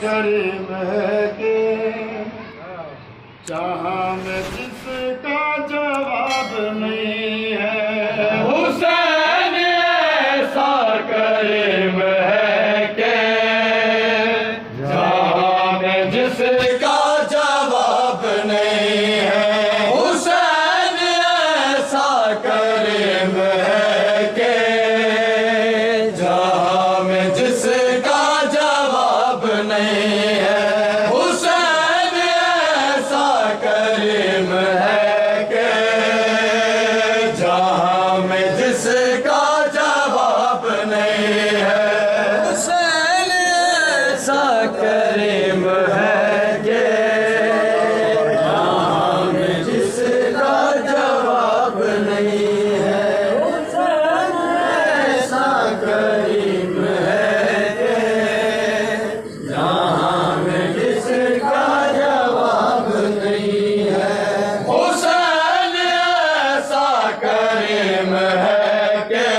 करीम है के जहाँ में जिसका जवाब नहीं है। हुसैन ऐसा करीम है के जहाँ में जिसका जवाब नहीं है। हुसैन ऐसा करीम है के जहाँ में जिसका जवाब नहीं है। हुसैन ऐसा करीम है के जहाँ में जिसका जवाब नहीं है। हुसैन ऐसा करीम है के जहाँ में जिसका जवाब नहीं है। हुसैन ऐसा करीम है के जहाँ में जिसका जवाब नहीं है। हुसैन ऐसा करीम है के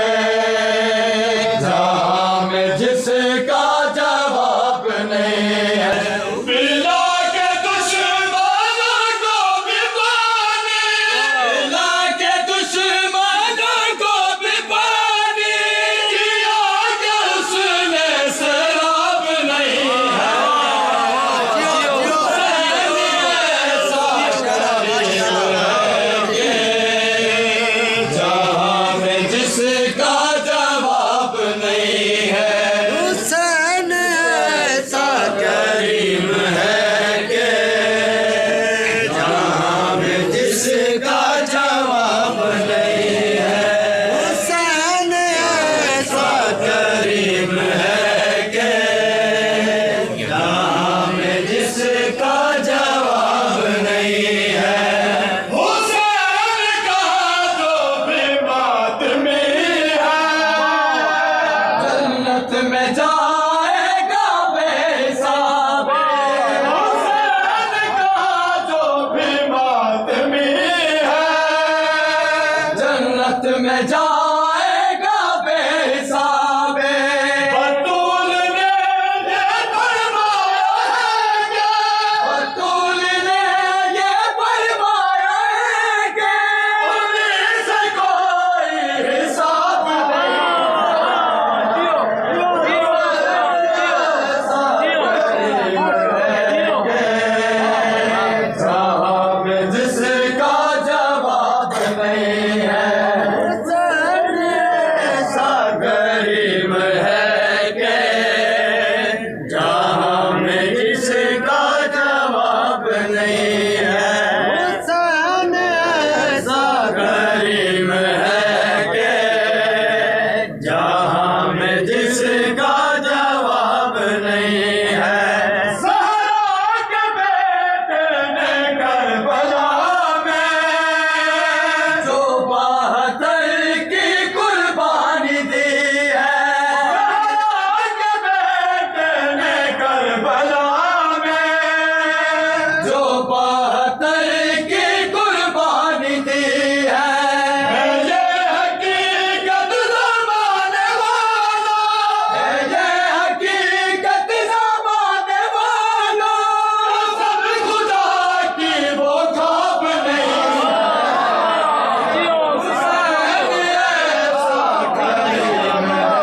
जहाँ में जिसका जवाब नहीं है। पिला के दुश्मन को भी पानी, पिला के दुश्मन को भी पानी, किया कि उसने शराब नहीं है। जहाँ में जिसका जवाब नहीं है। हुसैन ऐसा करीम है के जहाँ में जिसका जवाब नहीं है। हुसैन ऐसा करीम है के जहाँ में जिसका जवाब नहीं है। हुसैन का जो भी बात मिली है जन्नत में जाएगा बेहिसाब। हुसैन का जो भी बात मिली है जन्नत में जाएगा बेहिसाब। बतूल ने ये फरमाया है कि बतूल ने ये फरमाया है कि उन्हीं से कोई हिसाब नहीं। जहाँ में जिसका जवाब नहीं है। हुसैन ऐसा करीम है के जहाँ में जिसका जवाब नहीं है। हुसैन ऐसा करीम है के जहाँ में जिसका जवाब नहीं है। ज़हरा के बेटे ने करबला में जो 72 की कुर्बानी दी है। ज़हरा के बेटे ने करबला में जो 72 की कुर्बानी दी है। ये हकीकत ज़माने वाला है, ये हकीकत ज़माने वाला, सब खुदा की वो ख्वाब नहीं है। हुसैन ऐसा करीम है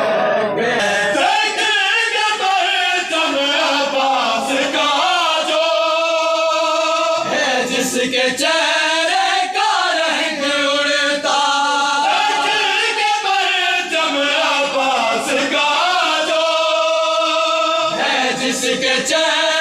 के देखेंगे परचम अब्बास का जो है जिसके चेहरे का रंग उड़ता। देखेंगे परचम अब्बास का जो है जिसके चेहरे